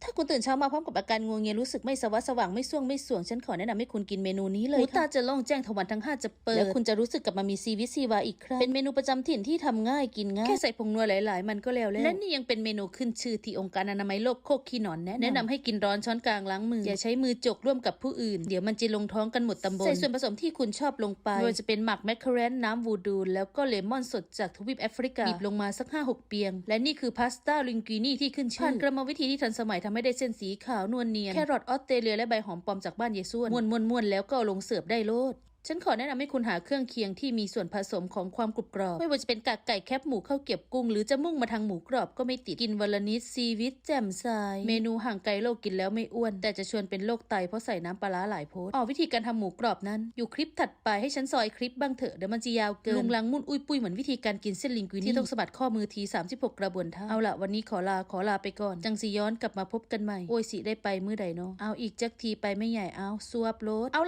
ถ้าคุณตื่นเช้ามาพร้อมกับอาการงัวเงียรู้สึกไม่สว่างไม่ส่วงไม่สวงฉันขอแนะนำให้คุณกินเมนูนี้เลยหูตาจะโล่งแจ้งทวารทั้ง5จะเปิดแล้วคุณจะรู้สึกกลับมามีชีวิตชีวาอีกครั้งเป็นเมนูประจำถิ่นที่ทำง่ายกินง่ายแค่ใส่ผงนัวหลายๆมันก็แล้วและนี่ยังเป็นเมนูขึ้นชื่อที่องค์การอนามัยโลกโคกขี้หนอนแนะนำให้กินร้อนช้อนกลางล้างมืออย่าใช้มือจกร่วมกับผู้อื่นเดี๋ยวมันจะลงท้องกันหมดตำบลใส่ส่วนผสมที่คุณชอบลงไปไม่ว่าจะเป็นหมักแมคเคอเรนน้ำวูดูแล้วก็เลมอนสดจากทวีปแอฟริกาบีบลงมาสัก 5-6 เปียงและนี่คือพาสต้าลิงกุินี่ที่ขึ้นชื่อผ่านกรรมวิธีที่ทันสมัยทำให้ได้เส้นสีขาวนวลเนียนแครอทออสเตรเลียและใบหอมปลอมจากบ้านเยซ่วนม้วนแล้วก็ลงเสิร์ฟได้โลดฉันขอแนะนำให้คุณหาเครื่องเคียงที่มีส่วนผสมของความกรุบกรอบไม่ว่าจะเป็นกากไก่แคบหมูข้าวเก็บกุ้งหรือจะมุ่งมาทางหมูกรอบก็ไม่ติดกินวันละนิดชีวิตแจ่มใสเมนูห่างไกลโลกกินแล้วไม่อ้วนแต่จะชวนเป็นโรคไตเพราะใส่น้ำปลาร้าหลายโพสวิธีการทำหมูกรอบนั้นอยู่คลิปถัดไปให้ฉันซอยคลิปบ้างเถอะเดี๋ยวมันจะยาวเกินลุงลังมุ่นอุ้ยปุ้ยเหมือนวิธีการกินเส้นลิงกุินี่ที่ต้องสะบัดข้อมือที36กระบวนท่าเอาละวันนี้ขอลาไปก่อนจังสิย้อนกลับมาพบกันใหม่โอ้ยสิได้ไปมื้อใดเนาะเอาอีกจักทีไปไม่ใหญ่เอาซวบโลดเอาละ